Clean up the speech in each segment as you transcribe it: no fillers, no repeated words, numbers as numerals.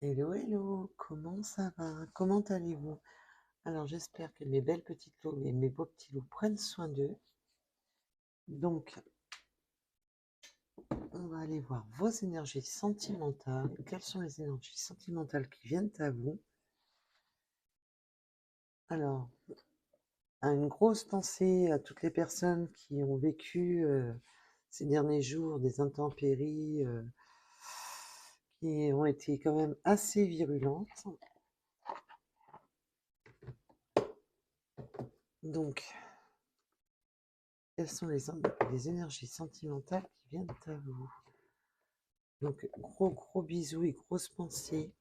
Hello, hello, comment ça va? Comment allez-vous? Alors, j'espère que mes belles petites louves et mes beaux petits loups prennent soin d'eux. Donc, on va aller voir vos énergies sentimentales. Quelles sont les énergies sentimentales qui viennent à vous? Alors, une grosse pensée à toutes les personnes qui ont vécu ces derniers jours des intempéries qui ont été quand même assez virulentes. Donc, quelles sont les énergies sentimentales qui viennent à vous? Donc, gros bisous et grosses pensées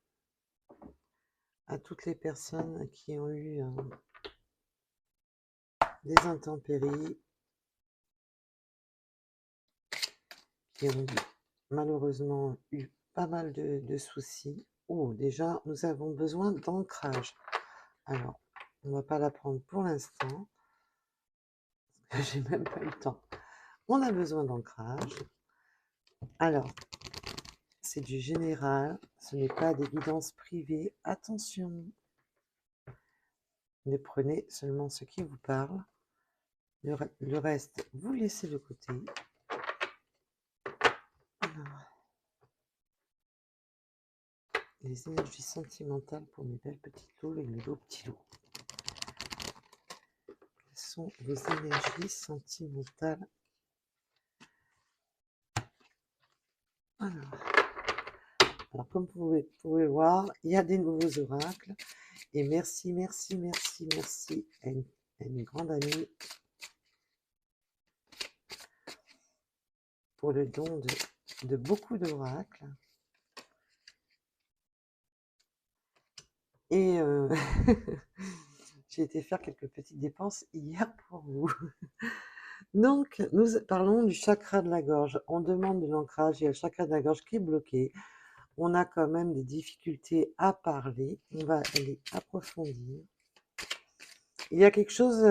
à toutes les personnes qui ont eu des intempéries, qui ont malheureusement eu pas mal de soucis. Oh, déjà, nous avons besoin d'ancrage. Alors, on ne va pas la prendre pour l'instant, parce que j'ai même pas eu le temps. On a besoin d'ancrage. Alors, c'est du général, ce n'est pas des guidances privées. Attention, ne prenez seulement ce qui vous parle. Le reste, vous laissez de côté. Alors, les énergies sentimentales pour mes belles petites louves et mes beaux petits loups. Quelles sont vos énergies sentimentales? Alors comme vous pouvez voir, il y a des nouveaux oracles. Et merci à une grande amie pour le don de beaucoup d'oracles. Et j'ai été faire quelques petites dépenses hier pour vous. Donc, nous parlons du chakra de la gorge. On demande de l'ancrage, il y a le chakra de la gorge qui est bloqué. On a quand même des difficultés à parler. On va aller approfondir. Il y a quelque chose...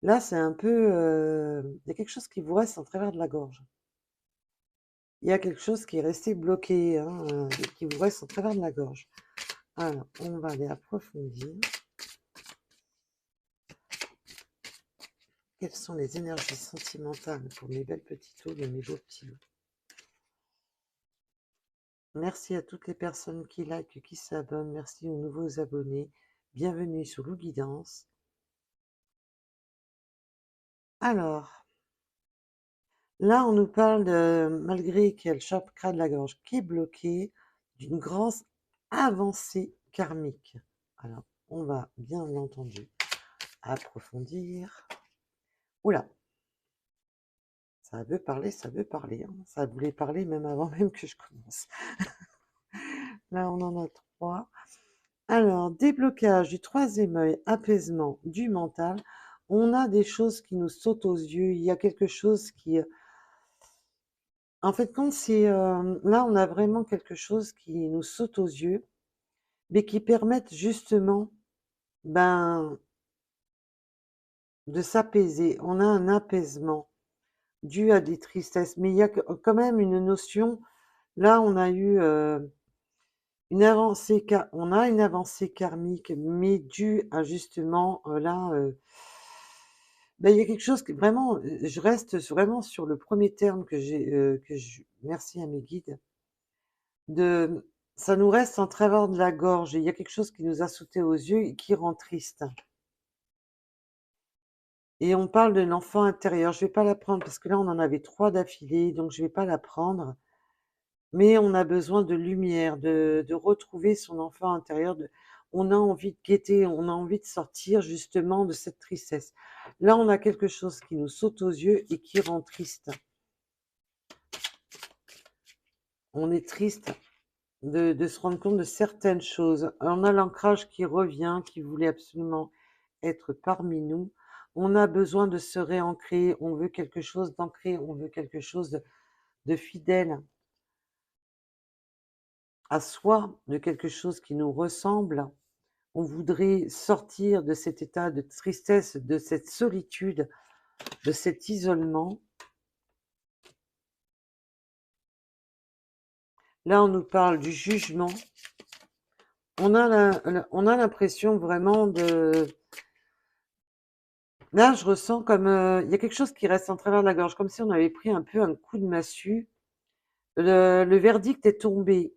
là, c'est un peu... il y a quelque chose qui vous reste en travers de la gorge. Il y a quelque chose qui est resté bloqué, hein, qui vous reste en travers de la gorge. Alors, on va aller approfondir. Quelles sont les énergies sentimentales pour mes belles petites loups et mes beaux petits loups? Merci à toutes les personnes qui likent, qui s'abonnent. Merci aux nouveaux abonnés. Bienvenue sur Lou Guidance. Alors, là, on nous parle de, malgré qu'il y a le chakra de la gorge qui est bloqué, d'une grande avancée karmique. Alors, on va bien entendu approfondir. Oula, ça veut parler, ça veut parler. Hein. Ça voulait parler même avant même que je commence. Là, on en a 3. Alors, déblocage du troisième œil, apaisement du mental. On a des choses qui nous sautent aux yeux. Il y a quelque chose qui... En fait, quand c'est... là, on a vraiment quelque chose qui nous saute aux yeux, mais qui permettent justement ben, de s'apaiser. On a un apaisement dû à des tristesses. Mais il y a quand même une notion... Là, on a eu... une avancée, on a une avancée karmique, mais due à justement, là, ben, il y a quelque chose que vraiment, je reste vraiment sur le premier terme merci à mes guides, ça nous reste en travers de la gorge, et il y a quelque chose qui nous a sauté aux yeux et qui rend triste. Et on parle de l'enfant intérieur, je vais pas la prendre parce que là, on en avait 3 d'affilée, donc je vais pas la prendre. Mais on a besoin de lumière, de retrouver son enfant intérieur. On a envie de guetter, on a envie de sortir justement de cette tristesse. Là, on a quelque chose qui nous saute aux yeux et qui rend triste. On est triste de se rendre compte de certaines choses. On a l'ancrage qui revient, qui voulait absolument être parmi nous. On a besoin de se réancrer, on veut quelque chose d'ancré, on veut quelque chose de fidèle à soi, de quelque chose qui nous ressemble. On voudrait sortir de cet état de tristesse, de cette solitude, de cet isolement. Là, on nous parle du jugement. On a l'impression vraiment de... Là, je ressens comme... Il y a quelque chose qui reste en travers de la gorge, comme si on avait pris un peu un coup de massue. Le verdict est tombé.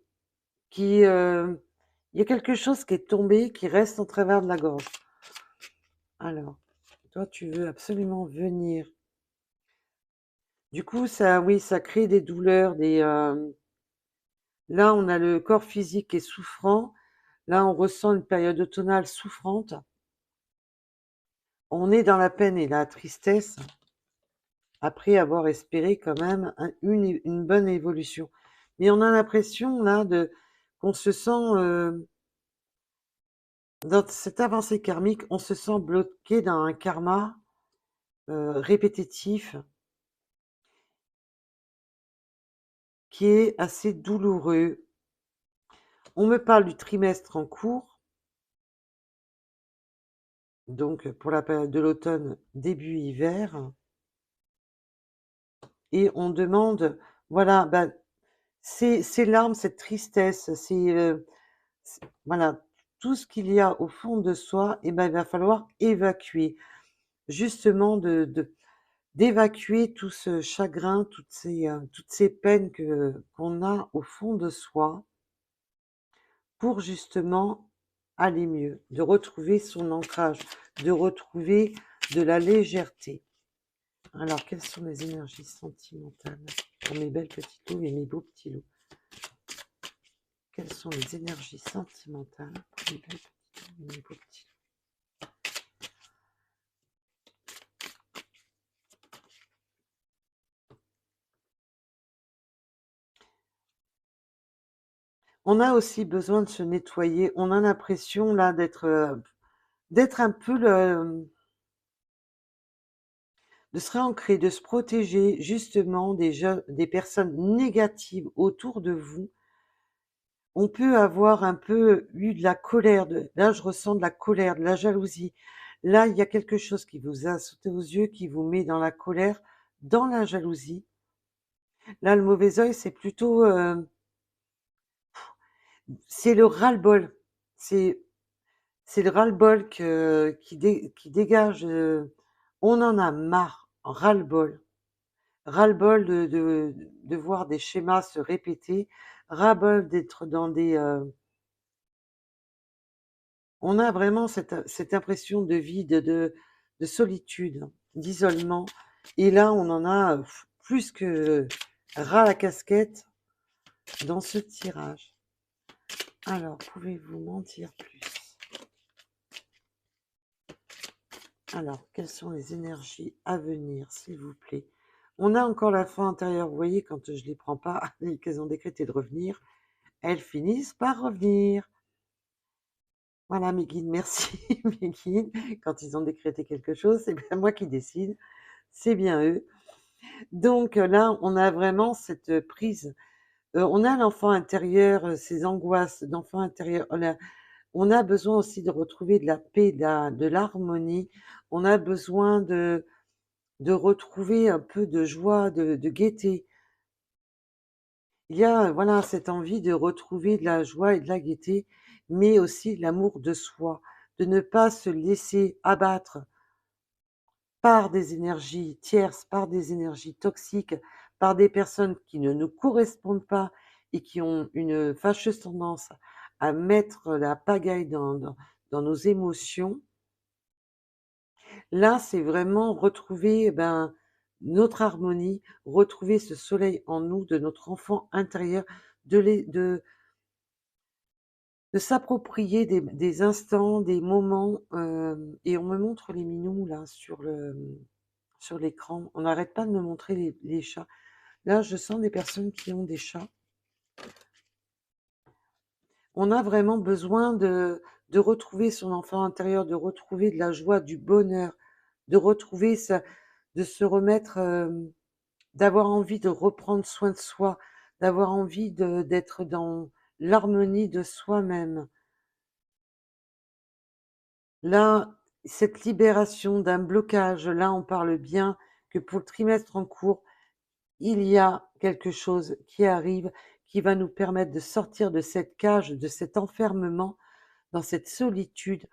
Il y a quelque chose qui est tombé, qui reste en travers de la gorge. Alors, toi, tu veux absolument venir. Du coup, ça, oui, ça crée des douleurs, là, on a le corps physique qui est souffrant. Là, on ressent une période automnale souffrante. On est dans la peine et la tristesse après avoir espéré quand même une bonne évolution. Mais on a l'impression là qu'on se sent dans cette avancée karmique, on se sent bloqué dans un karma répétitif qui est assez douloureux. On me parle du trimestre en cours, donc pour la période de l'automne, début hiver, et on demande, voilà, ben, ces larmes, cette tristesse, voilà, tout ce qu'il y a au fond de soi, et ben, il va falloir évacuer, justement d'évacuer tout ce chagrin, toutes ces peines qu'on a au fond de soi, pour justement aller mieux, de retrouver son ancrage, de retrouver de la légèreté. Alors, quelles sont les énergies sentimentales pour mes belles petites loups et mes beaux petits loups? Quelles sont les énergies sentimentales pour mes belles petites loups et mes beaux petits loups? On a aussi besoin de se nettoyer. On a l'impression là d'être un peu de se réancrer, de se protéger justement des personnes négatives autour de vous. On peut avoir un peu eu de la colère. Là, je ressens de la colère, de la jalousie. Là, il y a quelque chose qui vous a sauté aux yeux, qui vous met dans la colère, dans la jalousie. Là, le mauvais œil, c'est plutôt... c'est le ras-le-bol. C'est c'est le ras-le-bol qui dégage. On en a marre, ras-le-bol. Ras-le-bol de voir des schémas se répéter. Ras-le-bol d'être dans des... on a vraiment cette impression de vide, de solitude, d'isolement. Et là, on en a plus que ras la casquette dans ce tirage. Alors, pouvez-vous m'en dire plus? Alors, quelles sont les énergies à venir, s'il vous plaît? On a encore la fin intérieure. Vous voyez, quand je ne les prends pas et qu'elles ont décrété de revenir, elles finissent par revenir. Voilà mes guides, merci mes guides. Quand ils ont décrété quelque chose, c'est bien moi qui décide, c'est bien eux. Donc là, on a vraiment cette prise. On a l'enfant intérieur, ces angoisses d'enfant intérieur. On a besoin aussi de retrouver de la paix, de l'harmonie. On a besoin de retrouver un peu de joie, de gaieté. Il y a voilà cette envie de retrouver de la joie et de la gaieté, mais aussi l'amour de soi, de ne pas se laisser abattre par des énergies tierces, par des énergies toxiques, par des personnes qui ne nous correspondent pas et qui ont une fâcheuse tendance à mettre la pagaille dans nos émotions. Là, c'est vraiment retrouver notre harmonie, retrouver ce soleil en nous, de notre enfant intérieur, de s'approprier des instants, des moments. Et on me montre les minous là sur l'écran. On n'arrête pas de me montrer les chats. Là, je sens des personnes qui ont des chats. On a vraiment besoin de retrouver son enfant intérieur, de retrouver de la joie, du bonheur, de retrouver ça, de se remettre, d'avoir envie de reprendre soin de soi, d'avoir envie d'être dans l'harmonie de soi-même. Là, cette libération d'un blocage, là, on parle bien que pour le trimestre en cours, il y a quelque chose qui arrive, qui va nous permettre de sortir de cette cage, de cet enfermement, dans cette solitude,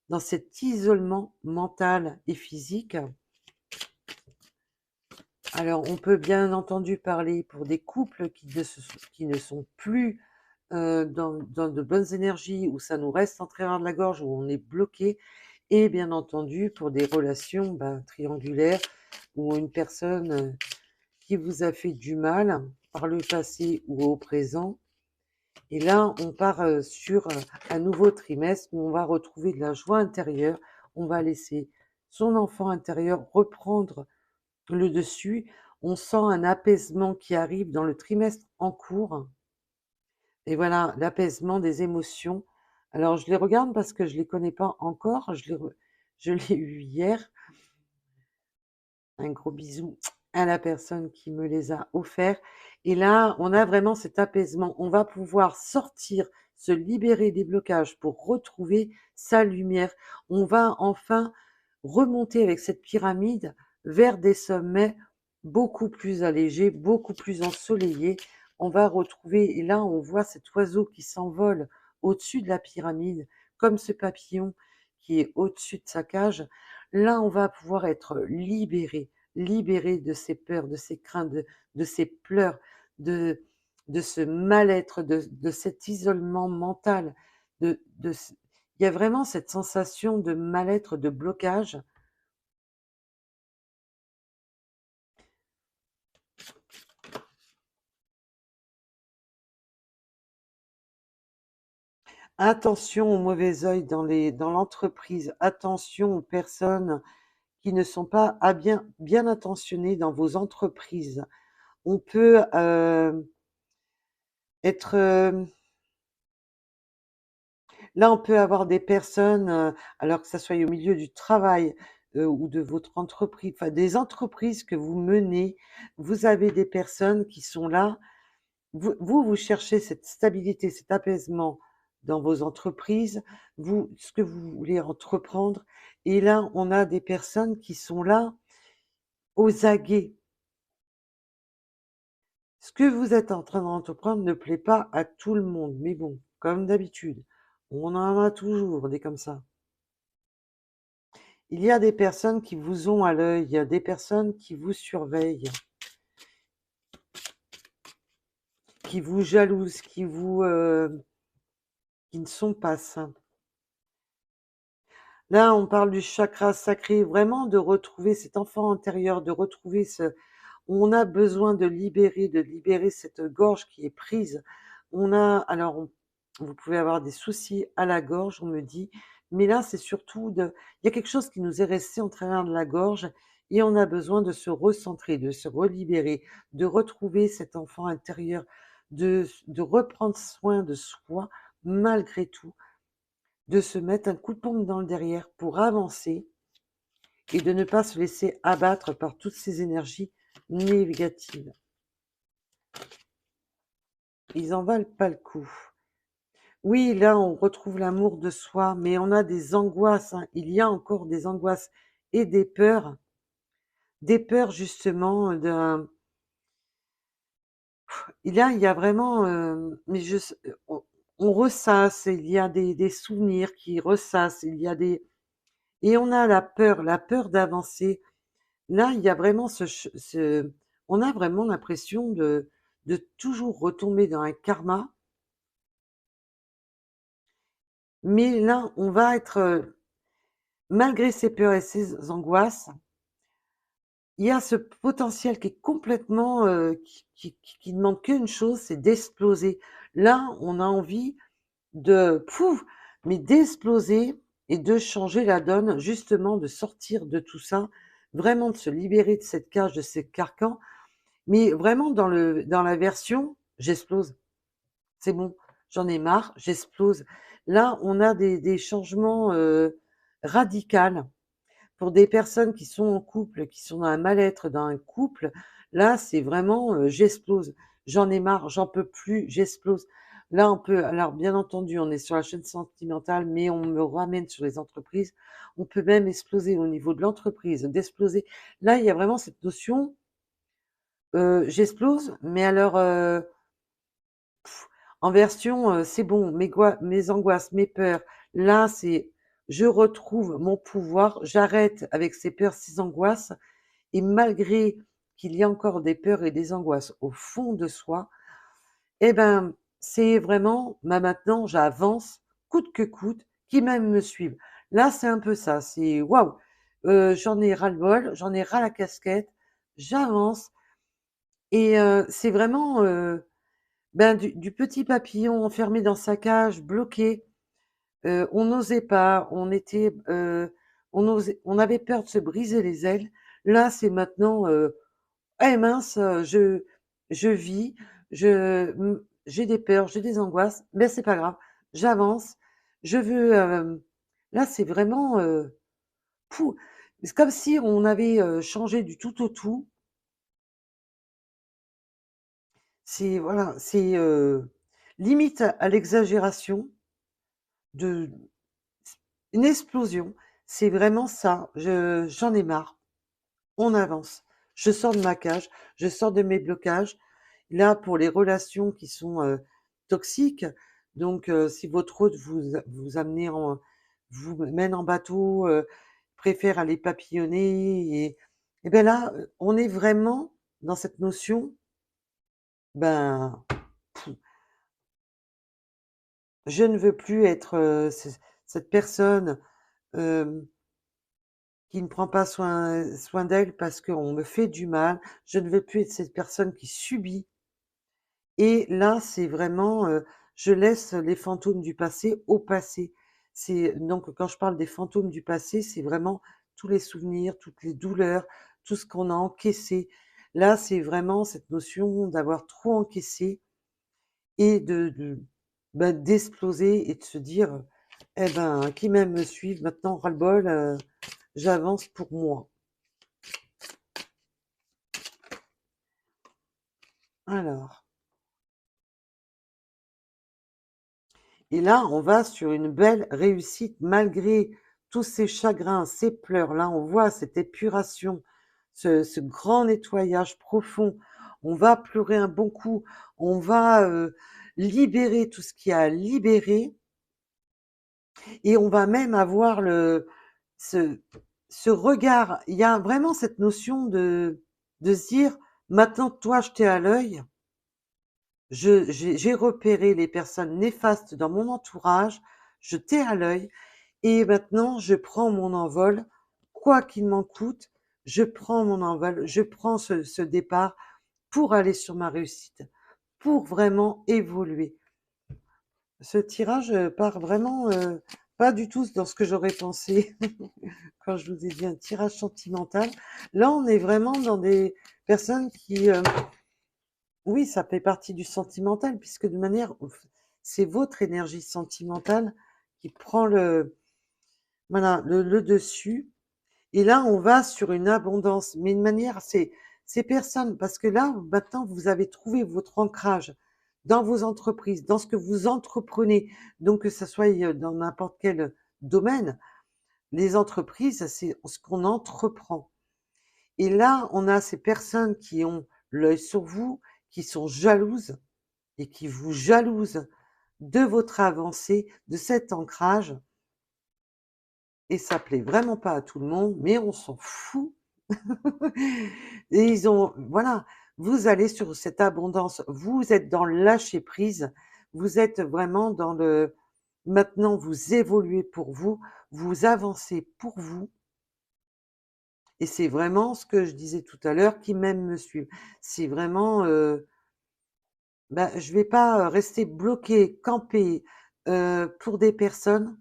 dans cet isolement mental et physique. Alors, on peut bien entendu parler pour des couples qui ne sont plus dans de bonnes énergies, où ça nous reste en travers de la gorge, où on est bloqué, et bien entendu pour des relations triangulaires, où une personne qui vous a fait du mal par le passé ou au présent. Et là, on part sur un nouveau trimestre où on va retrouver de la joie intérieure, on va laisser son enfant intérieur reprendre le dessus. On sent un apaisement qui arrive dans le trimestre en cours. Et voilà, l'apaisement des émotions. Alors, je les regarde parce que je les connais pas encore. Je l'ai eu hier. Un gros bisou à la personne qui me les a offerts. Et là, on a vraiment cet apaisement. On va pouvoir sortir, se libérer des blocages pour retrouver sa lumière. On va enfin remonter avec cette pyramide vers des sommets beaucoup plus allégés, beaucoup plus ensoleillés. On va retrouver, et là, on voit cet oiseau qui s'envole au-dessus de la pyramide, comme ce papillon qui est au-dessus de sa cage. Là, on va pouvoir être libéré, libéré de ses peurs, de ses craintes, de ses pleurs, de, de ce mal-être, de cet isolement mental. Il y a vraiment cette sensation de mal-être, de blocage. Attention au mauvais œil dans l'entreprise. Attention aux personnes qui ne sont pas bien intentionnées dans vos entreprises. On peut être... là, on peut avoir des personnes, alors que ça soit au milieu du travail ou de votre entreprise, enfin des entreprises que vous menez, vous avez des personnes qui sont là. Vous cherchez cette stabilité, cet apaisement dans vos entreprises, ce que vous voulez entreprendre. Et là, on a des personnes qui sont là aux aguets. Ce que vous êtes en train d'entreprendre ne plaît pas à tout le monde, mais bon, comme d'habitude, on en a toujours des comme ça. Il y a des personnes qui vous ont à l'œil, il y a des personnes qui vous surveillent, qui vous jalousent, qui ne sont pas sains. Là, on parle du chakra sacré, vraiment de retrouver cet enfant intérieur, de retrouver on a besoin de libérer cette gorge qui est prise. Vous pouvez avoir des soucis à la gorge, on me dit, mais là, c'est surtout il y a quelque chose qui nous est resté en travers de la gorge et on a besoin de se recentrer, de se relibérer, de retrouver cet enfant intérieur, de reprendre soin de soi malgré tout, de se mettre un coup de pompe dans le derrière pour avancer et de ne pas se laisser abattre par toutes ces énergies négatives. Ils en valent pas le coup. Oui, là, on retrouve l'amour de soi, mais on a des angoisses, hein. Il y a encore des angoisses et des peurs. Des peurs, justement, il y a vraiment, mais on ressasse, il y a des souvenirs qui ressassent, et on a la peur d'avancer. Là, il y a vraiment on a vraiment l'impression de toujours retomber dans un karma, mais là, on va être, malgré ces peurs et ces angoisses, il y a ce potentiel qui est complètement, qui demande qu'une chose, c'est d'exploser. Là, on a envie de pouf, mais d'exploser et de changer la donne, justement, de sortir de tout ça, vraiment de se libérer de cette cage, de ces carcans. Mais vraiment dans la version: «J'explose, c'est bon, j'en ai marre, j'explose». Là, on a des changements, radicals. Pour des personnes qui sont en couple, qui sont dans un mal-être dans un couple, là, c'est vraiment, «J'explose, j'en ai marre, j'en peux plus, j'explose». Là, on peut alors bien entendu, on est sur la chaîne sentimentale, mais on me ramène sur les entreprises. On peut même exploser au niveau de l'entreprise, d'exploser. Là, il y a vraiment cette notion, j'explose, mais alors, En version, c'est bon, mes angoisses, mes peurs, là, c'est je retrouve mon pouvoir, j'arrête avec ces peurs, ces angoisses et malgré qu'il y a encore des peurs et des angoisses au fond de soi, eh ben, c'est vraiment, bah, maintenant j'avance coûte que coûte, qui même me suivent. Là, c'est un peu ça, c'est waouh, j'en ai ras-le-bol, j'en ai ras la casquette, j'avance et c'est vraiment, ben, du petit papillon enfermé dans sa cage, bloqué, on n'osait pas, on avait peur de se briser les ailes. Là, c'est maintenant, «Eh mince, je vis, j'ai des peurs, j'ai des angoisses, mais c'est pas grave, j'avance, je veux», là, c'est vraiment, pou c'est comme si on avait, changé du tout au tout. C'est voilà, c'est, limite à l'exagération de une explosion. C'est vraiment ça, j'en ai marre. On avance. Je sors de ma cage, je sors de mes blocages. Là, pour les relations qui sont, toxiques, donc si votre hôte vous mène en bateau, préfère aller papillonner et ben là, on est vraiment dans cette notion, ben, je ne veux plus être, cette personne, hem, qui ne prend pas soin d'elle parce qu'on me fait du mal. Je ne veux plus être cette personne qui subit. Et là, c'est vraiment, je laisse les fantômes du passé au passé. C'est donc quand je parle des fantômes du passé, c'est vraiment tous les souvenirs, toutes les douleurs, tout ce qu'on a encaissé. Là, c'est vraiment cette notion d'avoir trop encaissé et d'exploser et de se dire: «Eh ben, qui même me suive maintenant ras-le-bol, j'avance pour moi». Alors et là, on va sur une belle réussite malgré tous ces chagrins, ces pleurs. Là, on voit cette épuration, ce grand nettoyage profond. On va pleurer un bon coup, on va, libérer tout ce qu'il y a à libérer et on va même avoir ce ce regard. Il y a vraiment cette notion de se dire: «Maintenant, toi, je t'ai à l'œil, j'ai repéré les personnes néfastes dans mon entourage, je t'ai à l'œil et maintenant je prends mon envol, quoi qu'il m'en coûte, je prends mon envol, je prends ce départ pour aller sur ma réussite, pour vraiment évoluer». Ce tirage, part vraiment, pas du tout dans ce que j'aurais pensé quand je vous ai dit un tirage sentimental. Là, on est vraiment dans des personnes qui, oui, ça fait partie du sentimental puisque de manière c'est votre énergie sentimentale qui prend voilà, le dessus et là, on va sur une abondance, mais une manière ces personnes parce que là, maintenant, vous avez trouvé votre ancrage dans vos entreprises, dans ce que vous entreprenez, donc que ça soit, dans n'importe quel domaine. Les entreprises, c'est ce qu'on entreprend et là, on a ces personnes qui ont l'œil sur vous, qui sont jalouses et qui vous jalousent de votre avancée, de cet ancrage et ça plaît vraiment pas à tout le monde, mais on s'en fout. Et ils ont voilà, vous allez sur cette abondance, vous êtes dans le lâcher prise, vous êtes vraiment dans le maintenant vous évoluez pour vous, vous avancez pour vous et c'est vraiment ce que je disais tout à l'heure, qui m'aiment me suivent. C'est vraiment, bah, je vais pas, rester bloquée, camper, pour des personnes,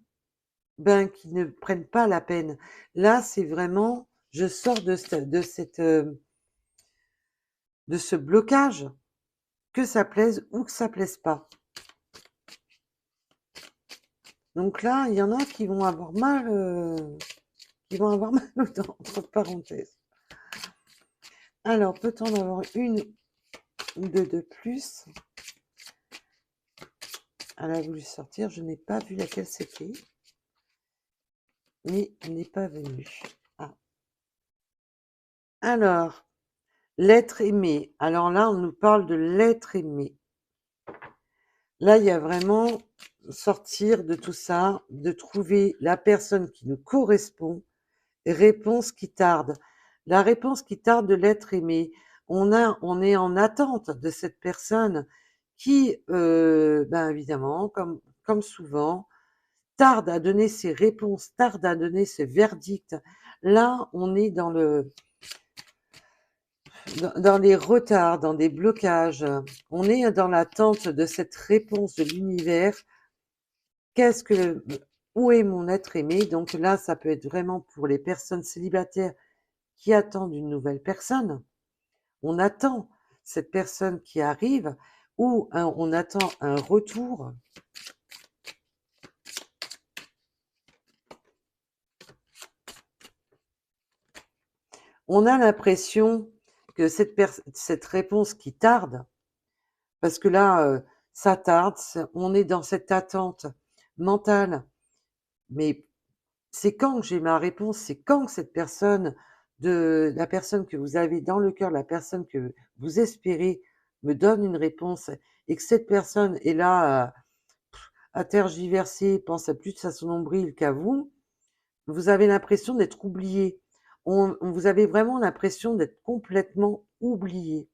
ben, qui ne prennent pas la peine. Là, c'est vraiment je sors de ce blocage, que ça plaise ou que ça plaise pas. Donc là, il y en a qui vont avoir mal, qui vont avoir mal aux dents, entre parenthèses. Alors, peut-on en avoir une ou deux de plus? Elle a voulu sortir, je n'ai pas vu laquelle c'était, mais elle n'est pas venue. Ah. Alors, l'être aimé. Alors là, on nous parle de l'être aimé. Là, il y a vraiment sortir de tout ça, de trouver la personne qui nous correspond. Réponse qui tarde. La réponse qui tarde de l'être aimé. On est en attente de cette personne qui, ben évidemment, comme souvent, tarde à donner ses réponses, tarde à donner ses verdicts. Là, on est dans les retards, dans des blocages. On est dans l'attente de cette réponse de l'univers. Qu'est-ce que, où est mon être aimé? Donc là, ça peut être vraiment pour les personnes célibataires qui attendent une nouvelle personne. On attend cette personne qui arrive ou on attend un retour. On a l'impression que cette réponse qui tarde, parce que là, ça tarde, on est dans cette attente mentale. Mais c'est quand que j'ai ma réponse, c'est quand que cette personne, la personne que vous avez dans le cœur, la personne que vous espérez, me donne une réponse et que cette personne est là à tergiverser, pense à plus à son nombril qu'à vous, vous avez l'impression d'être oublié. Vous avez vraiment l'impression d'être complètement oublié.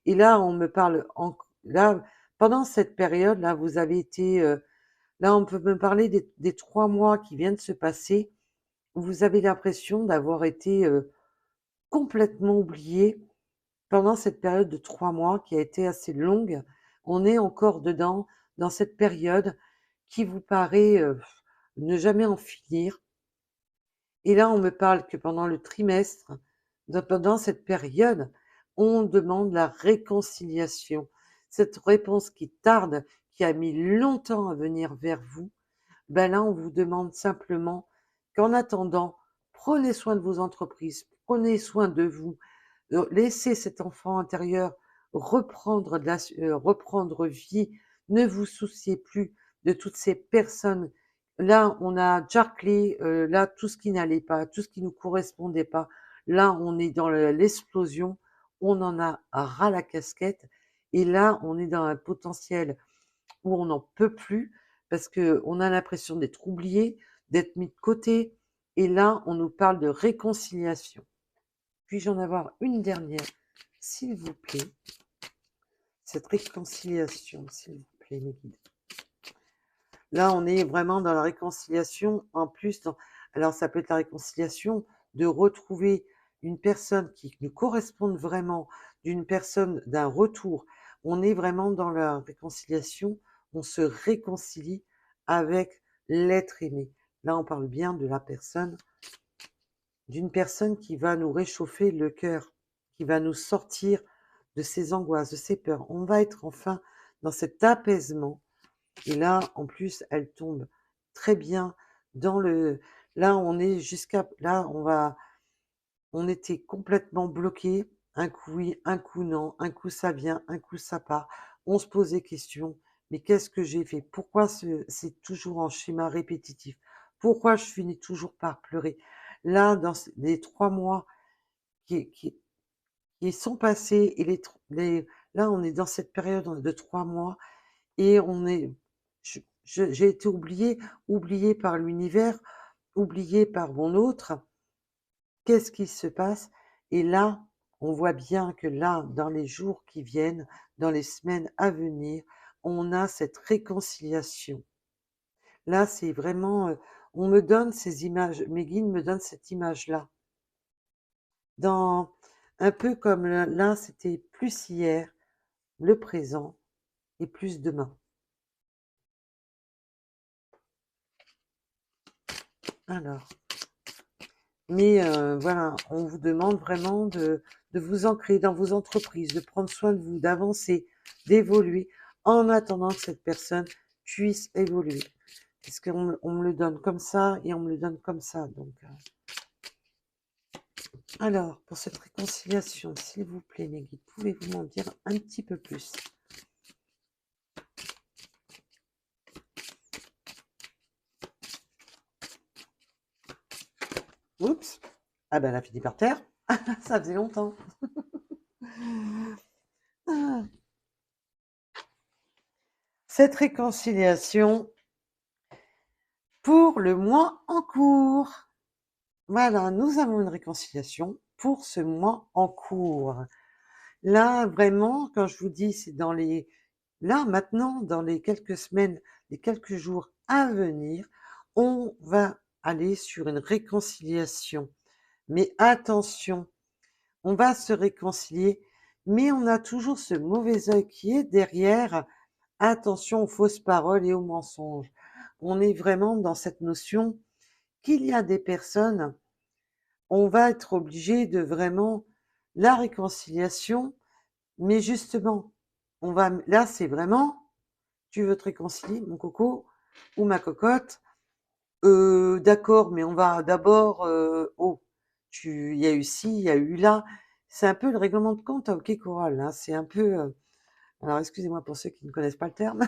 Et là, on me parle, là, pendant cette période-là, vous avez été, là, on peut me parler des 3 mois qui viennent de se passer, où vous avez l'impression d'avoir été complètement oublié pendant cette période de 3 mois qui a été assez longue. On est encore dedans, dans cette période qui vous paraît ne jamais en finir. Et là, on me parle que pendant le trimestre, pendant cette période, on demande la réconciliation. Cette réponse qui tarde, qui a mis longtemps à venir vers vous, ben là, on vous demande simplement qu'en attendant, prenez soin de vos entreprises, prenez soin de vous, laissez cet enfant intérieur reprendre vie, ne vous souciez plus de toutes ces personnes. Là, on a Jarclay, là, tout ce qui n'allait pas, tout ce qui nous correspondait pas. Là, on est dans l'explosion, on en a ras la casquette, et là, on est dans un potentiel où on n'en peut plus parce que on a l'impression d'être oublié, d'être mis de côté, et là, on nous parle de réconciliation. Puis-je en avoir une dernière, s'il vous plaît? Cette réconciliation, s'il vous plaît, mes guides. Là, on est vraiment dans la réconciliation, en plus, alors ça peut être la réconciliation de retrouver une personne qui nous corresponde vraiment, d'une personne, d'un retour. On est vraiment dans la réconciliation, on se réconcilie avec l'être aimé. Là, on parle bien de la personne, d'une personne qui va nous réchauffer le cœur, qui va nous sortir de ces angoisses, de ces peurs. On va être enfin dans cet apaisement. Et là, en plus, elle tombe très bien dans le... Là, on est jusqu'à... Là, on était complètement bloqué. Un coup oui, un coup non, un coup ça vient, un coup ça part. On se pose des questions. Mais qu'est-ce que j'ai fait? Pourquoi c'est toujours en schéma répétitif? Pourquoi je finis toujours par pleurer? Là, dans les 3 mois qui, qui, qui sont passés, et là, on est dans cette période de 3 mois, et on est, j'ai été oubliée par l'univers, oubliée par mon autre. Qu'est-ce qui se passe? Et là, on voit bien que là, dans les jours qui viennent, dans les semaines à venir, on a cette réconciliation. Là, c'est vraiment, on me donne ces images, mes guides me donnent cette image-là. Dans, un peu comme là, c'était plus hier, le présent, et plus demain. Alors, mais voilà, on vous demande vraiment de vous ancrer dans vos entreprises, de prendre soin de vous, d'avancer, d'évoluer, en attendant que cette personne puisse évoluer. Parce on me le donne comme ça et on me le donne comme ça. Donc, alors, pour cette réconciliation, s'il vous plaît, mes guides, pouvez-vous m'en dire un petit peu plus? Oups! Ah ben, elle a fini par terre. Ça faisait longtemps. Ah. cette réconciliation pour le mois en cours. Voilà, nous avons une réconciliation pour ce mois en cours. Là, vraiment, quand je vous dis, c'est dans les là, maintenant, dans les quelques semaines, les quelques jours à venir, on va aller sur une réconciliation. Mais attention, on va se réconcilier, mais on a toujours ce mauvais œil qui est derrière. Attention aux fausses paroles et aux mensonges. On est vraiment dans cette notion qu'il y a des personnes, on va être obligé de vraiment la réconciliation, mais justement, on va là, c'est vraiment, tu veux te réconcilier, mon coco ou ma cocotte, d'accord, mais on va d'abord, oh, il y a eu ci, il y a eu là. C'est un peu le règlement de compte à OK Corral, hein. C'est un peu, alors excusez-moi pour ceux qui ne connaissent pas le terme.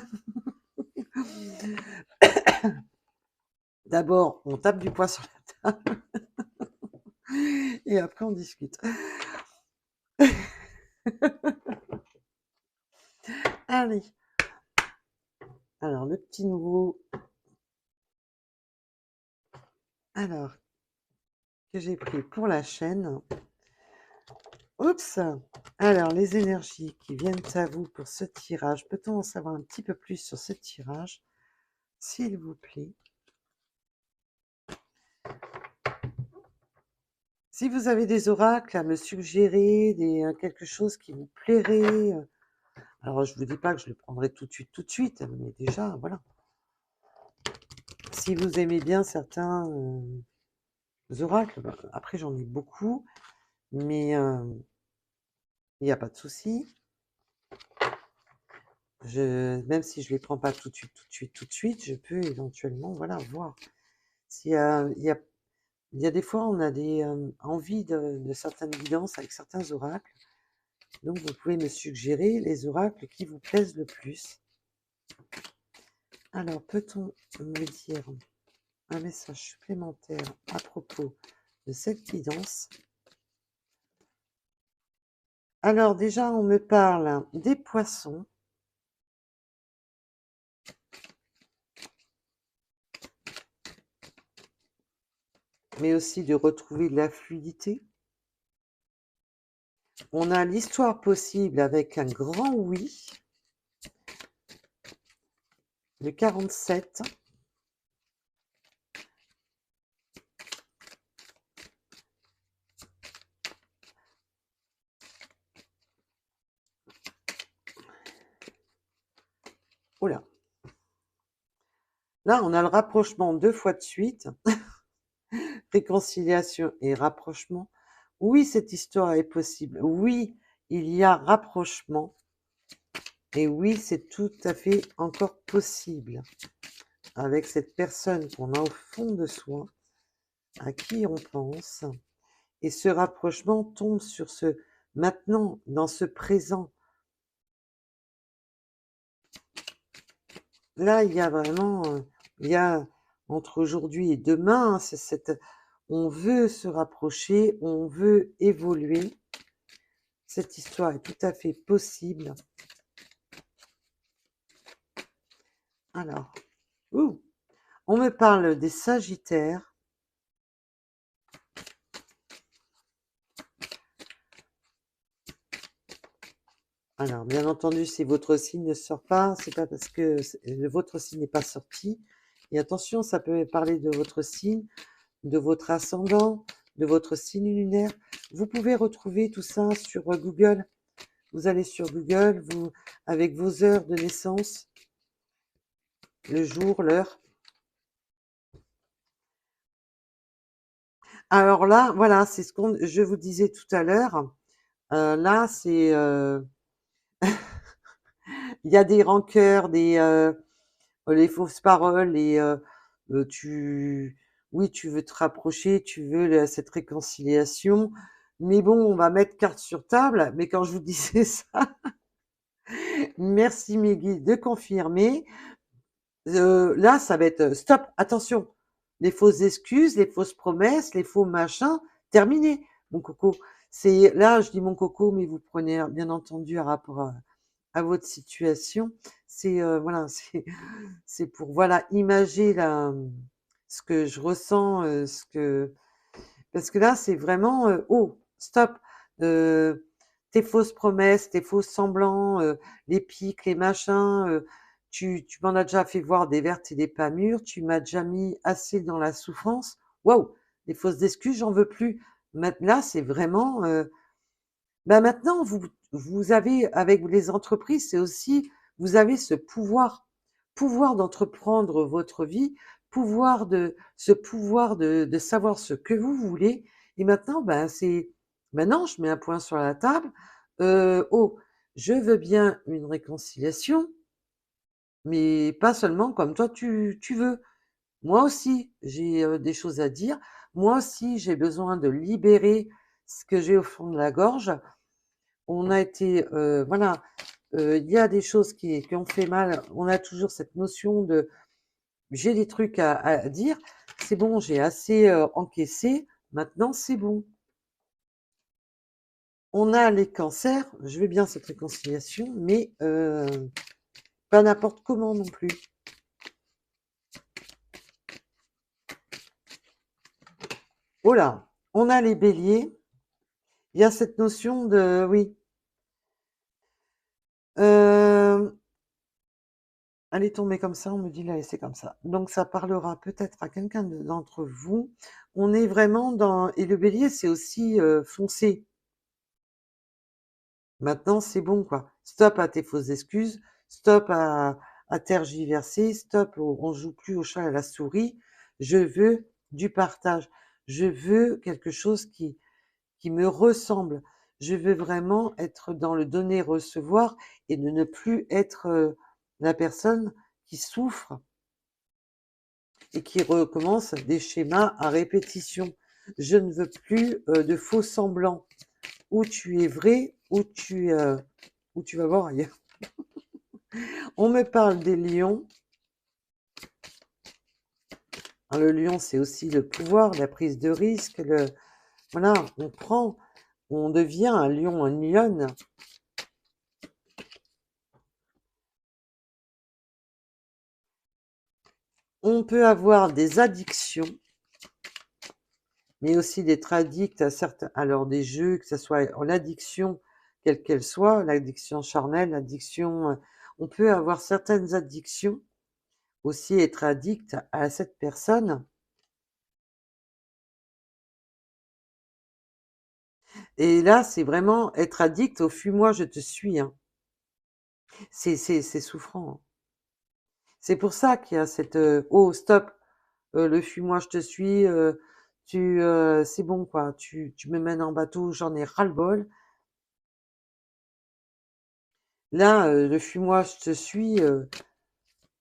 D'abord, on tape du poing sur la table et après on discute. Allez. Alors, le petit nouveau. Alors, que j'ai pris pour la chaîne. Oups! Alors, les énergies qui viennent à vous pour ce tirage. Peut-on en savoir un petit peu plus sur ce tirage, s'il vous plaît? Si vous avez des oracles à me suggérer, quelque chose qui vous plairait, alors je vous dis pas que je le prendrai tout de suite, mais déjà, voilà. Si vous aimez bien certains oracles, après j'en ai beaucoup, mais il n'y a pas de souci. Même si je les prends pas tout de suite, je peux éventuellement, voilà, voir. Il y a des fois, on a des envies de certaines guidances avec certains oracles. Donc, vous pouvez me suggérer les oracles qui vous plaisent le plus. Alors, peut-on me dire un message supplémentaire à propos de cette guidance? Alors, déjà, on me parle des poissons. Mais aussi de retrouver de la fluidité. On a l'histoire possible avec un grand oui. Le 47. Oh là. Là, on a le rapprochement 2 fois de suite. Réconciliation et rapprochement. Oui, cette histoire est possible. Oui, il y a rapprochement. Et oui, c'est tout à fait encore possible. Avec cette personne qu'on a au fond de soi, à qui on pense. Et ce rapprochement tombe sur ce maintenant, dans ce présent. Là, il y a vraiment, il y a entre aujourd'hui et demain, c'est cette, on veut se rapprocher, on veut évoluer. Cette histoire est tout à fait possible. Alors, on me parle des Sagittaires. Alors, bien entendu, si votre signe ne sort pas, c'est pas parce que votre signe n'est pas sorti. Et attention, ça peut parler de votre signe, de votre ascendant, de votre signe lunaire. Vous pouvez retrouver tout ça sur Google. Vous allez sur Google, avec vos heures de naissance, le jour, l'heure. Alors là, voilà, c'est ce que je vous disais tout à l'heure. Là, c'est... il y a des rancœurs, les fausses paroles, oui, tu veux te rapprocher, tu veux cette réconciliation, mais bon, on va mettre carte sur table. Mais quand je vous disais ça, merci mes guides de confirmer. Là, ça va être stop, attention, les fausses excuses, les fausses promesses, les faux machins, terminé, mon coco. C'est là, je dis mon coco, mais vous prenez bien entendu un rapport à votre situation. C'est, voilà, c'est pour, voilà, imager la, ce que je ressens, ce que parce que là, c'est vraiment, «Oh, stop, heu, tes fausses promesses, tes faux semblants, les piques, les machins, tu m'en as déjà fait voir des vertes et des pas mûres, tu m'as déjà mis assez dans la souffrance. Waouh! Les fausses excuses, j'en veux plus». Là, c'est vraiment, bah, maintenant, vous avez avec les entreprises, c'est aussi vous avez ce pouvoir d'entreprendre votre vie, pouvoir de savoir ce que vous voulez et maintenant, ben, c'est maintenant je mets un point sur la table, «Oh, je veux bien une réconciliation, mais pas seulement comme toi tu veux. Moi aussi, j'ai, des choses à dire. Moi aussi, j'ai besoin de libérer ce que j'ai au fond de la gorge». On a été, voilà, il y a des choses qui ont fait mal. On a toujours cette notion de: «J'ai des trucs à dire, c'est bon, j'ai assez, encaissé, maintenant c'est bon». On a les cancers, je veux bien cette réconciliation, mais pas n'importe comment non plus. Oh là! On a les béliers, il y a cette notion de oui, hem, elle est tombée comme ça, on me dit de la laisser comme ça. Donc ça parlera peut-être à quelqu'un d'entre vous. On est vraiment dans et le bélier, c'est aussi, foncé. Maintenant, c'est bon, quoi. Stop à tes fausses excuses, stop à tergiverser, stop, on joue plus au chat et à la souris. Je veux du partage. Je veux quelque chose qui me ressemble. Je veux vraiment être dans le donner-recevoir et de ne plus être, la personne qui souffre et qui recommence des schémas à répétition. Je ne veux plus, de faux semblants. Où tu es vrai, où tu vas voir ailleurs. On me parle des lions. Hein, le lion, c'est aussi le pouvoir, la prise de risque, voilà, on devient un lion, une lionne. On peut avoir des addictions, mais aussi d'être addict à certains, alors des jeux, que ce soit en addiction, quelle qu'elle soit, l'addiction charnelle, l'addiction, on peut avoir certaines addictions, aussi être addict à cette personne. Et là, c'est vraiment être addict au «fuis-moi, je te suis», hein. C'est souffrant, hein. C'est pour ça qu'il y a cette, «Oh stop, le fuis-moi, je te suis, c'est bon quoi, tu me mènes en bateau, j'en ai ras-le-bol». Là, le fuis-moi, je te suis,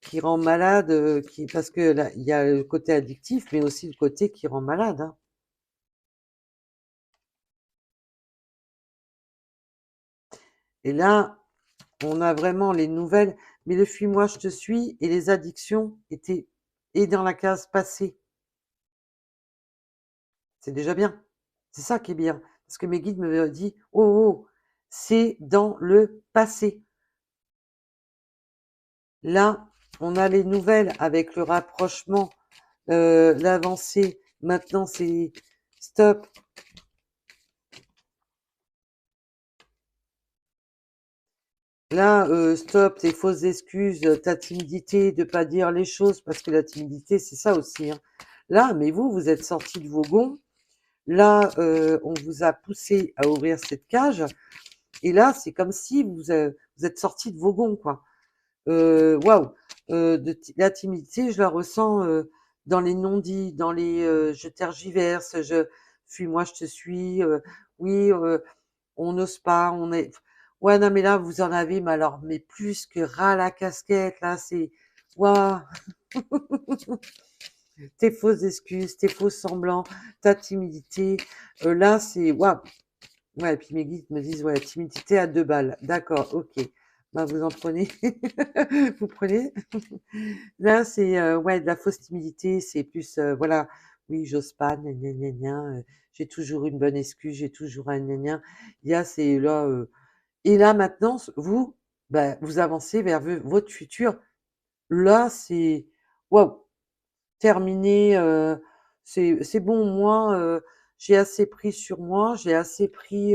qui rend malade, qui parce que là, il y a le côté addictif, mais aussi le côté qui rend malade, hein. Et là, on a vraiment les nouvelles, mais le fuis-moi, je te suis et les addictions étaient et dans la case passé. C'est déjà bien. C'est ça qui est bien. Parce que mes guides me dit: «Oh, oh, c'est dans le passé». Là, on a les nouvelles avec le rapprochement, l'avancée. Maintenant, c'est stop. Là, stop tes fausses excuses, ta timidité de pas dire les choses parce que la timidité, c'est ça aussi, hein. Là, mais vous êtes sortis de vos gonds. Là, on vous a poussé à ouvrir cette cage et là, c'est comme si vous êtes sortis de vos gonds, quoi. Waouh, la timidité, je la ressens, dans les non-dits, dans les, je tergiverse, je fuis-moi, je te suis, oui, on n'ose pas, on est ouais, non, mais là, vous en avez, mais alors, mais plus que ras la casquette, là, c'est waouh, tes fausses excuses, tes faux semblants, ta timidité, là, c'est waouh. Ouais, et puis mes guides me disent: «Ouais, timidité à 2 balles». D'accord, OK. Bah, vous en prenez vous prenez. Là, c'est, ouais, de la fausse timidité, c'est plus, voilà, oui, j'ose pas, gna gna gna gna, j'ai toujours une bonne excuse, j'ai toujours un gna gna. Il y a c'est là, et là maintenant, vous, ben, vous avancez vers votre futur. Là, c'est waouh, terminé, c'est bon, moi, j'ai assez pris sur moi, j'ai assez pris,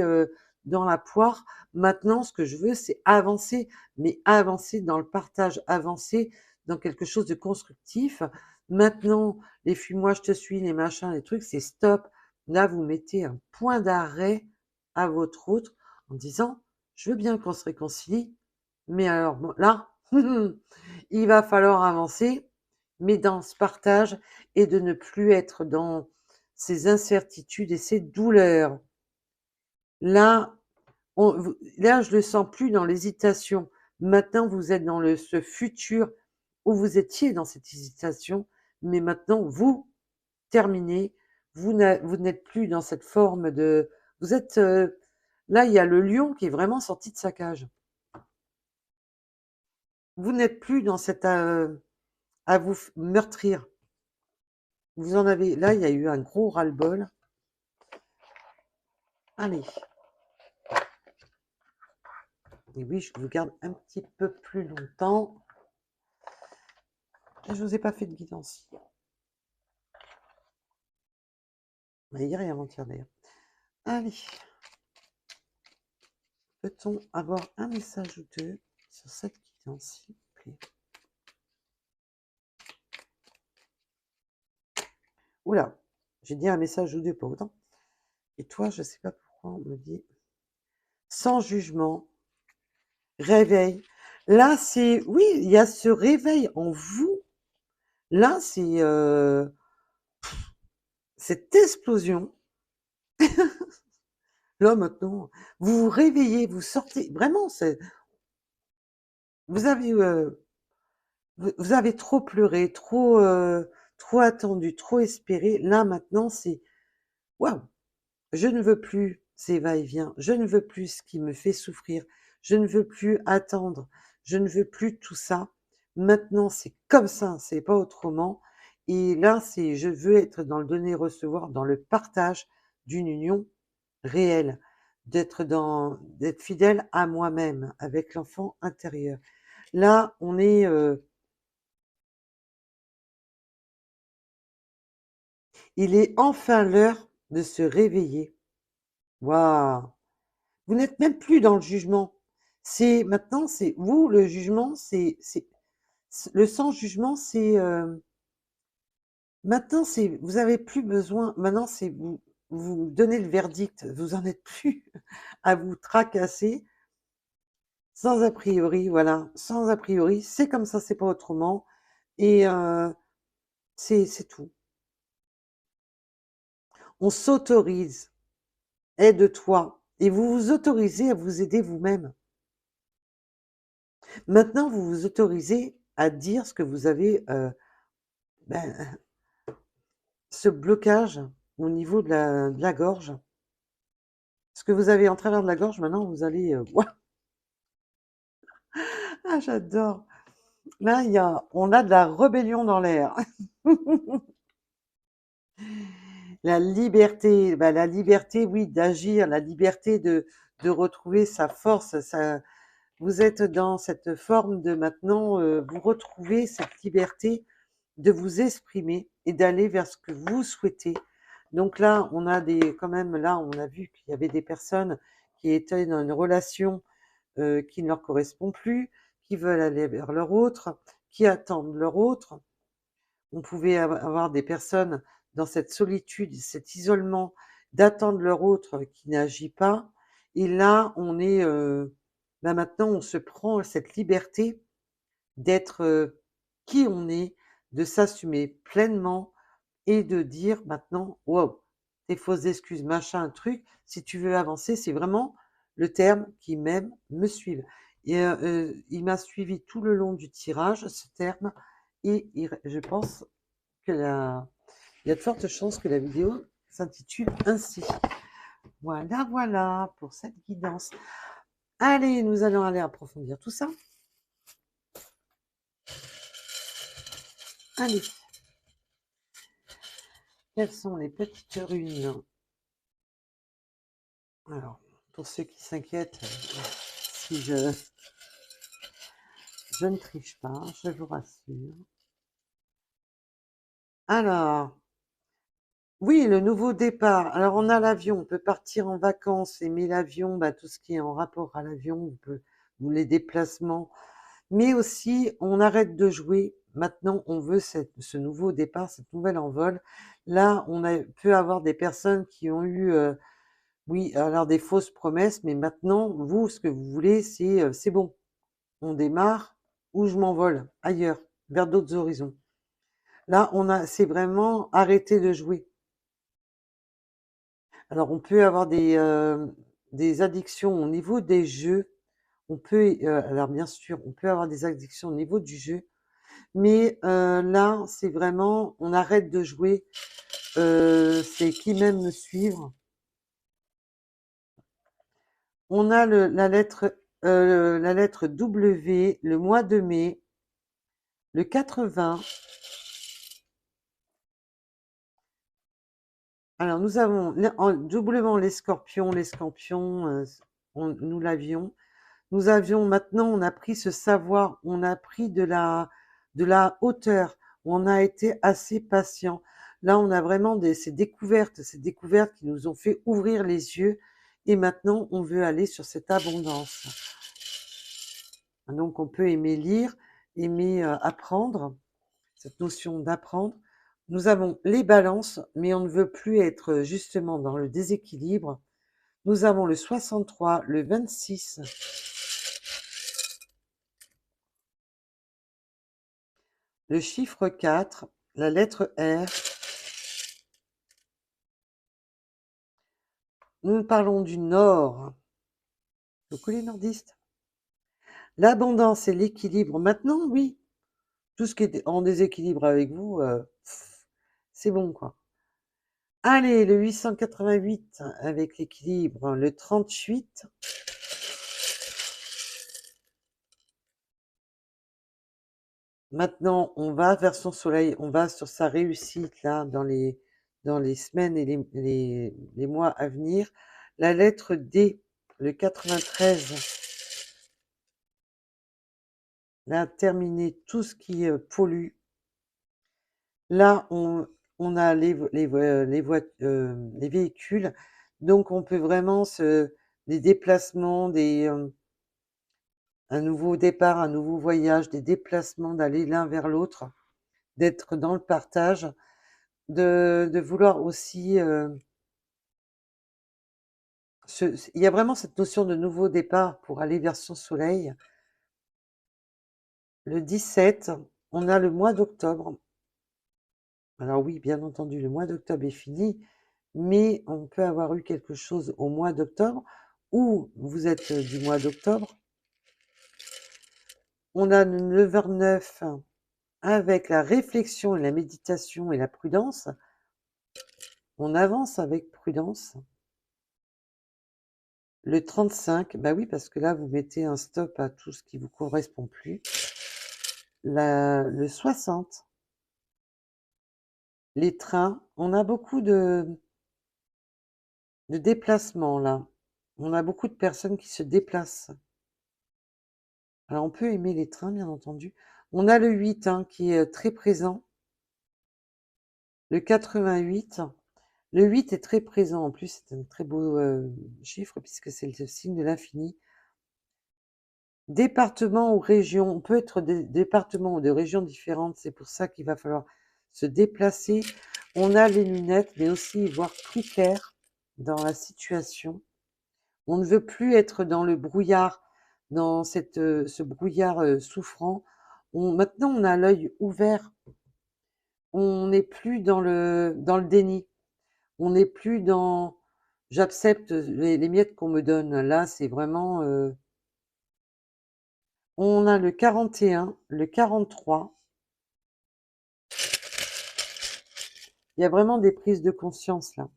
dans la poire. Maintenant, ce que je veux, c'est avancer, mais avancer dans le partage, avancer dans quelque chose de constructif. Maintenant, les «fuis-moi, je te suis», les machins, les trucs, c'est stop. Là, vous mettez un point d'arrêt à votre autre en disant: «Je veux bien qu'on se réconcilie, mais alors bon, là, il va falloir avancer, mais dans ce partage et de ne plus être dans ces incertitudes et ces douleurs. Là, là, je le sens plus dans l'hésitation. Maintenant, vous êtes dans ce futur où vous étiez dans cette hésitation, mais maintenant, vous terminez. Vous n'êtes plus dans cette forme de... Vous êtes... là, il y a le lion qui est vraiment sorti de sa cage. Vous n'êtes plus dans cette... à vous meurtrir. Vous en avez... Là, il y a eu un gros ras-le-bol. Allez. Et oui, je vous garde un petit peu plus longtemps. Je vous ai pas fait de guidance. Hier et avant-hier d'ailleurs. Allez. Peut-on avoir un message ou deux sur cette guidance, s'il vous plaît? Oula, j'ai dit un message ou deux, pas autant. Et toi, je sais pas pourquoi on me dit sans jugement, réveil. Là, c'est... Oui, il y a ce réveil en vous. Là, c'est... cette explosion. Là, maintenant, vous vous réveillez, vous sortez. Vraiment, c'est... Vous avez... vous avez trop pleuré, trop attendu, trop espéré. Là, maintenant, c'est waouh! Je ne veux plus ces va-et-vient. Je ne veux plus ce qui me fait souffrir. Je ne veux plus attendre. Je ne veux plus tout ça. Maintenant, c'est comme ça, c'est pas autrement. Et là, c'est je veux être dans le donner-recevoir, dans le partage d'une union réelle, d'être fidèle à moi-même, avec l'enfant intérieur. Là, on est il est enfin l'heure de se réveiller. Waouh! Vous n'êtes même plus dans le jugement. C'est maintenant, c'est vous, le jugement, le sans-jugement, c'est maintenant, c'est vous avez plus besoin. Maintenant, c'est vous donnez le verdict. Vous en êtes plus à vous tracasser sans a priori, voilà, sans a priori. C'est comme ça, c'est pas autrement. Et c'est tout. On s'autorise. Aide-toi. Et vous vous autorisez à vous aider vous-même. Maintenant, vous vous autorisez à dire ce que vous avez, ben, ce blocage au niveau de la gorge. Ce que vous avez en travers de la gorge, maintenant, vous allez... ouah, ah, j'adore. Là, on a de la rébellion dans l'air. La liberté, oui, d'agir, la liberté de retrouver sa force. Vous êtes dans cette forme de maintenant, vous retrouvez cette liberté de vous exprimer et d'aller vers ce que vous souhaitez. Donc là, on a quand même, là, on a vu qu'il y avait des personnes qui étaient dans une relation qui ne leur correspond plus, qui veulent aller vers leur autre, qui attendent leur autre. On pouvait avoir des personnes dans cette solitude, cet isolement, d'attendre leur autre qui n'agit pas. Et là, on est, là maintenant, on se prend cette liberté d'être qui on est, de s'assumer pleinement et de dire maintenant, wow, tes fausses excuses, machin, truc, si tu veux avancer, c'est vraiment le terme qui m'aime, me suivre. Et il m'a suivi tout le long du tirage, ce terme, et je pense que il y a de fortes chances que la vidéo s'intitule ainsi. Voilà, voilà pour cette guidance. Allez, nous allons aller approfondir tout ça. Allez. Quelles sont les petites runes? Alors, pour ceux qui s'inquiètent, si je Je ne triche pas, je vous rassure. Alors, oui, le nouveau départ. Alors, on a l'avion, on peut partir en vacances, aimer l'avion, bah, tout ce qui est en rapport à l'avion, ou les déplacements. Mais aussi, on arrête de jouer. Maintenant, on veut ce nouveau départ, cette nouvelle envol. Là, peut avoir des personnes qui ont eu, oui, alors des fausses promesses, mais maintenant, vous, ce que vous voulez, c'est bon. On démarre ou je m'envole ailleurs, vers d'autres horizons. Là, c'est vraiment arrêter de jouer. Alors, on peut avoir des addictions au niveau des jeux. Alors bien sûr, on peut avoir des addictions au niveau du jeu, mais là, c'est vraiment, on arrête de jouer. C'est qui m'aime me suivre. On a la lettre W, le mois de mai, le 80. Alors, nous avons doublement les scorpions. Les scorpions, nous l'avions. Nous avions maintenant, on a pris ce savoir, on a pris de la hauteur, on a été assez patient. Là, on a vraiment ces découvertes qui nous ont fait ouvrir les yeux et maintenant, on veut aller sur cette abondance. Donc, on peut aimer lire, aimer apprendre, cette notion d'apprendre. Nous avons les balances, mais on ne veut plus être justement dans le déséquilibre. Nous avons le 63, le 26, le chiffre 4, la lettre R. Nous parlons du Nord. Coucou les nordistes. L'abondance et l'équilibre. Maintenant, oui. Tout ce qui est en déséquilibre avec vous, c'est bon, quoi. Allez, le 888 avec l'équilibre, le 38. Maintenant, on va vers son soleil, on va sur sa réussite là dans les semaines et les mois à venir. La lettre D, le 93. Là, terminer tout ce qui pollue. Là, on a les véhicules, donc on peut vraiment des déplacements, un nouveau départ, un nouveau voyage, des déplacements, d'aller l'un vers l'autre, d'être dans le partage, de vouloir aussi. Il y a vraiment cette notion de nouveau départ pour aller vers son soleil. Le 17, on a le mois d'octobre. Alors oui, bien entendu, le mois d'octobre est fini, mais on peut avoir eu quelque chose au mois d'octobre, ou vous êtes du mois d'octobre. On a le 9h09 avec la réflexion et la méditation et la prudence. On avance avec prudence. Le 35, bah oui, parce que là, vous mettez un stop à tout ce qui vous correspond plus. Le 60, les trains, on a beaucoup de déplacements là. On a beaucoup de personnes qui se déplacent. Alors, on peut aimer les trains, bien entendu. On a le 8 qui est très présent. Le 88. Le 8 est très présent. En plus, c'est un très beau chiffre puisque c'est le signe de l'infini. Département ou région. On peut être des départements ou de régions différentes. C'est pour ça qu'il va falloir se déplacer. On a les lunettes, mais aussi y voir plus clair dans la situation. On ne veut plus être dans le brouillard, dans ce brouillard souffrant. Maintenant, on a l'œil ouvert. On n'est plus dans le déni. On n'est plus dans j'accepte les miettes qu'on me donne. Là, c'est vraiment. On a le 41, le 43. Il y a vraiment des prises de conscience là.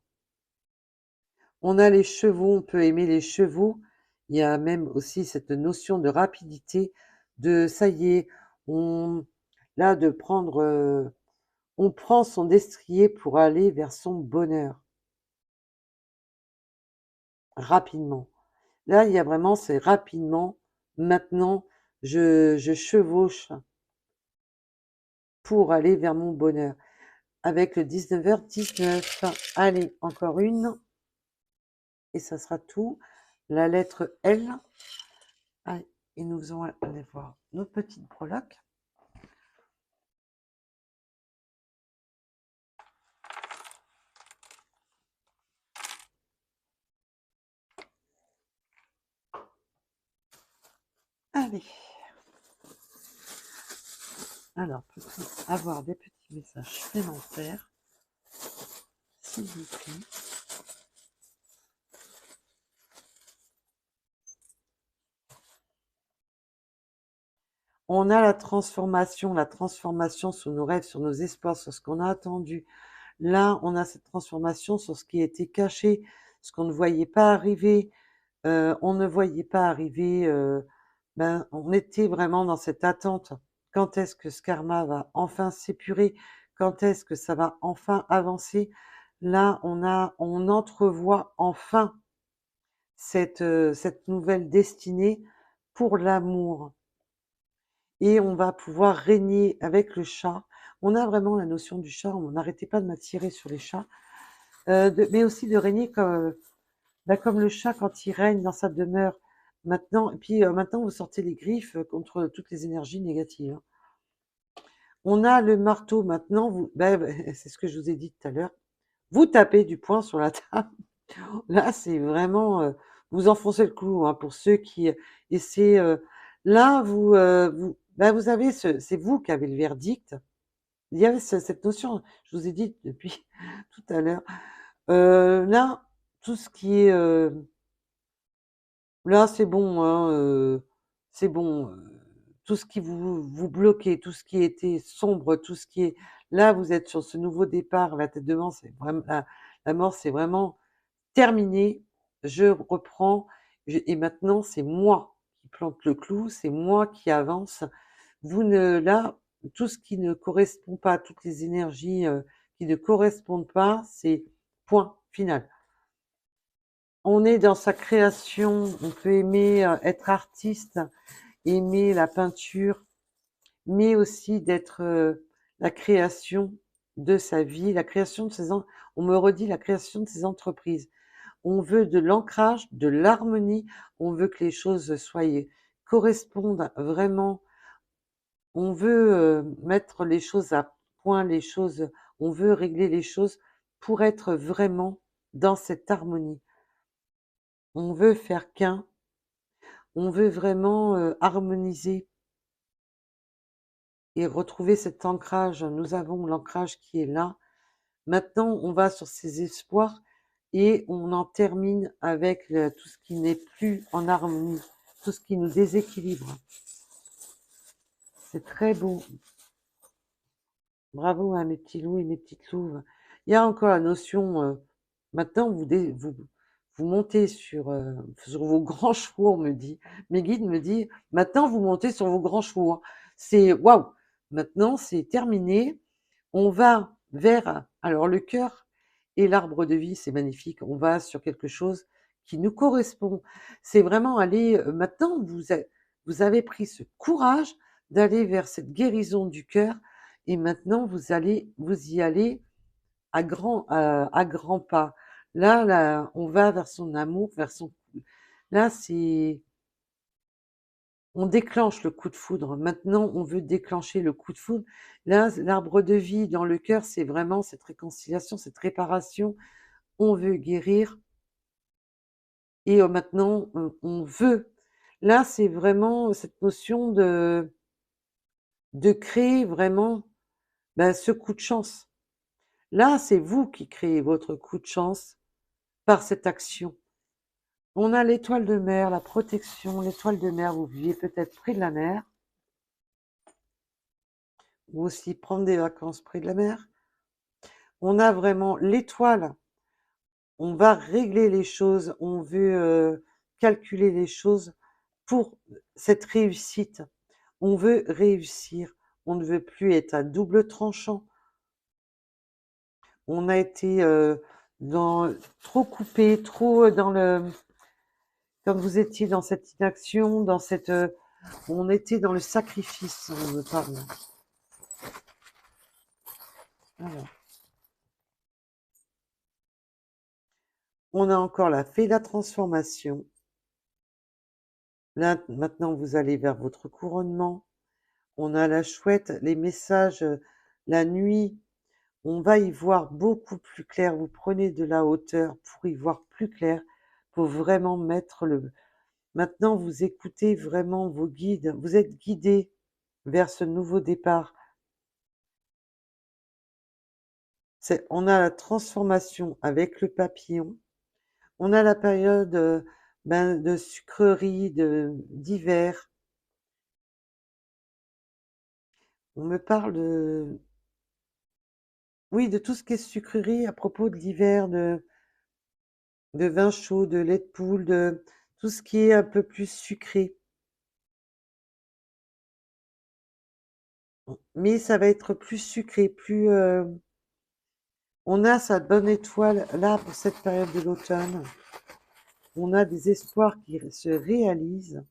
On a les chevaux, on peut aimer les chevaux. Il y a même aussi cette notion de rapidité, de ça y est, là, de prendre. On prend son destrier pour aller vers son bonheur, rapidement. Là, il y a vraiment, c'est rapidement, maintenant, je chevauche pour aller vers mon bonheur. Avec le 19h19. Allez, encore une. Et ça sera tout. La lettre L. Allez, et nous allons aller voir nos petites breloques. Allez. Alors, peut-on avoir des petits messages supplémentaires, s'il vous plaît? On a la transformation sur nos rêves, sur nos espoirs, sur ce qu'on a attendu. Là, on a cette transformation sur ce qui était caché, ce qu'on ne voyait pas arriver. On ne voyait pas arriver, on était vraiment dans cette attente. Quand est-ce que ce karma va enfin s'épurer? Quand est-ce que ça va enfin avancer? Là, on entrevoit enfin cette nouvelle destinée pour l'amour. Et on va pouvoir régner avec le chat. On a vraiment la notion du chat, on n'arrêtait pas de m'attirer sur les chats, mais aussi de régner comme le chat quand il règne dans sa demeure. Maintenant, et puis maintenant vous sortez les griffes contre toutes les énergies négatives, hein. On a le marteau maintenant, c'est ce que je vous ai dit tout à l'heure, vous tapez du poing sur la table. Là, c'est vraiment, vous enfoncez le clou, hein, pour ceux qui essaient. Là, vous avez c'est vous qui avez le verdict. Il y avait cette notion, je vous ai dit depuis tout à l'heure. Là, tout ce qui est là, c'est bon, hein, c'est bon. Tout ce qui vous bloquait, tout ce qui était sombre, tout ce qui est là, vous êtes sur ce nouveau départ, la tête devant, c'est vraiment la mort, c'est vraiment terminé. Je reprends, et maintenant, c'est moi qui plante le clou, c'est moi qui avance. Vous ne là, tout ce qui ne correspond pas, toutes les énergies qui ne correspondent pas, c'est point final. On est dans sa création, on peut aimer être artiste, aimer la peinture, mais aussi d'être la création de sa vie, la création de on me redit la création de ses entreprises. On veut de l'ancrage, de l'harmonie, on veut que les choses correspondent vraiment, on veut mettre les choses à point, on veut régler les choses pour être vraiment dans cette harmonie. On veut faire qu'un, on veut vraiment harmoniser et retrouver cet ancrage. Nous avons l'ancrage qui est là. Maintenant, on va sur ces espoirs et on en termine avec tout ce qui n'est plus en harmonie, tout ce qui nous déséquilibre. C'est très beau. Bravo à mes petits loups et mes petites louves. Il y a encore la notion, maintenant vous montez sur vos grands chevaux, on me dit. Mes guides me disent, maintenant vous montez sur vos grands chevaux, hein. C'est waouh! Maintenant c'est terminé. On va vers, alors le cœur et l'arbre de vie, c'est magnifique. On va sur quelque chose qui nous correspond. C'est vraiment aller, maintenant vous avez pris ce courage d'aller vers cette guérison du cœur et maintenant vous y allez à grands pas. Là, on va vers son amour, là, on déclenche le coup de foudre. Maintenant, on veut déclencher le coup de foudre. Là, l'arbre de vie dans le cœur, c'est vraiment cette réconciliation, cette réparation. On veut guérir et maintenant, on veut. Là, c'est vraiment cette notion de créer vraiment ce coup de chance. Là, c'est vous qui créez votre coup de chance par cette action. On a l'étoile de mer, la protection, l'étoile de mer, vous vivez peut-être près de la mer, ou aussi prendre des vacances près de la mer. On a vraiment l'étoile, on va régler les choses, on veut calculer les choses pour cette réussite. On veut réussir, on ne veut plus être à double tranchant. On a été trop coupé, trop dans le... Comme vous étiez dans cette inaction, dans cette On était dans le sacrifice, on me parle. Alors, on a encore la fée de la transformation. Là, maintenant, vous allez vers votre couronnement. On a la chouette, les messages, la nuit. On va y voir beaucoup plus clair. Vous prenez de la hauteur pour y voir plus clair, pour vraiment mettre le... Maintenant, vous écoutez vraiment vos guides. Vous êtes guidé vers ce nouveau départ. On a la transformation avec le papillon. On a la période de sucrerie, d'hiver. On me parle de... Oui, de tout ce qui est sucrerie à propos de l'hiver, de vin chaud, de lait de poule, de tout ce qui est un peu plus sucré. Mais ça va être plus sucré, plus... On a sa bonne étoile là pour cette période de l'automne. On a des espoirs qui se réalisent.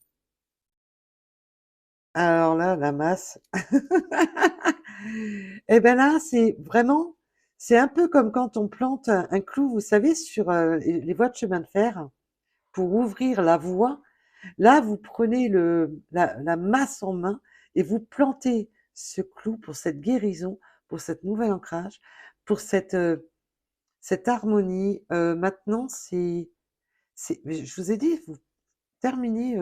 Alors là, la masse. Et bien là, c'est vraiment... C'est un peu comme quand on plante un clou, vous savez, sur les voies de chemin de fer, pour ouvrir la voie. Là, vous prenez la masse en main et vous plantez ce clou pour cette guérison, pour cette nouvel ancrage, pour cette harmonie. Maintenant, je vous ai dit, vous terminez,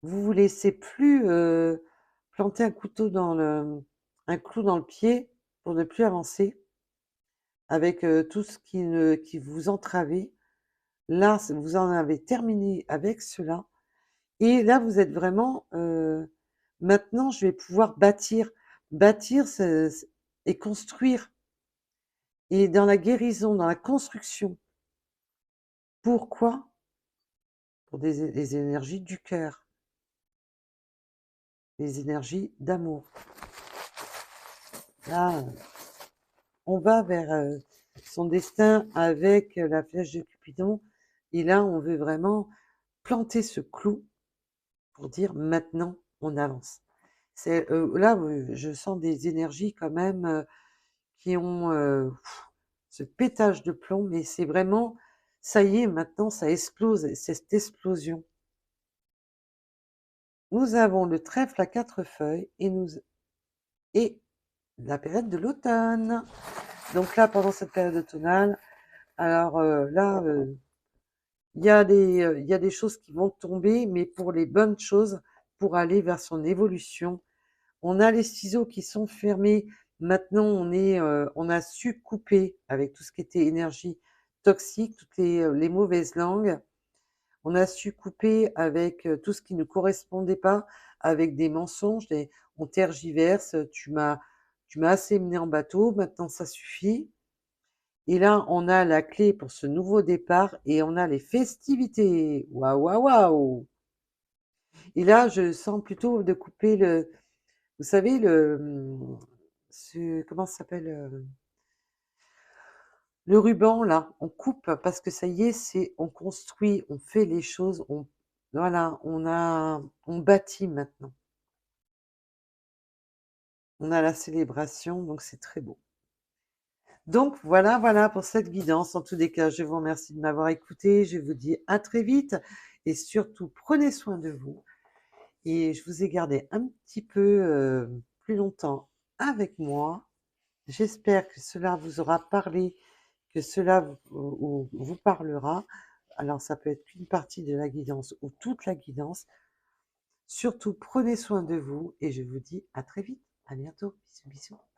vous vous laissez plus planter un clou dans le pied pour ne plus avancer avec tout ce qui vous entravait. Là, vous en avez terminé avec cela. Et là, vous êtes vraiment, maintenant, je vais pouvoir bâtir et construire. Et dans la guérison, dans la construction. Pourquoi? Pour les énergies du cœur, les énergies d'amour. Là, on va vers son destin avec la flèche de Cupidon. Et là, on veut vraiment planter ce clou pour dire maintenant, on avance. Là, je sens des énergies quand même qui ont ce pétage de plomb, mais c'est vraiment, ça y est, maintenant, ça explose, c'est cette explosion. Nous avons le trèfle à 4 feuilles et la période de l'automne. Donc là, pendant cette période automnale, alors là, il y a des choses qui vont tomber, mais pour les bonnes choses, pour aller vers son évolution. On a les ciseaux qui sont fermés. Maintenant, on a su couper avec tout ce qui était énergie toxique, toutes les mauvaises langues. On a su couper avec tout ce qui ne correspondait pas, avec des mensonges, on tergiverse, tu m'as assez mené en bateau, maintenant ça suffit. Et là, on a la clé pour ce nouveau départ et on a les festivités. Waouh, waouh, waouh! Et là, je sens plutôt de couper vous savez, comment ça s'appelle? Le ruban, là, on coupe parce que ça y est, on construit, on fait les choses, voilà, on bâtit maintenant. On a la célébration, donc c'est très beau. Donc voilà pour cette guidance. En tous les cas, je vous remercie de m'avoir écouté. Je vous dis à très vite et surtout prenez soin de vous. Et je vous ai gardé un petit peu plus longtemps avec moi. J'espère que cela vous aura parlé, que cela vous parlera. Alors ça peut être qu'une partie de la guidance ou toute la guidance. Surtout prenez soin de vous et je vous dis à très vite. À bientôt. Bisous bisous.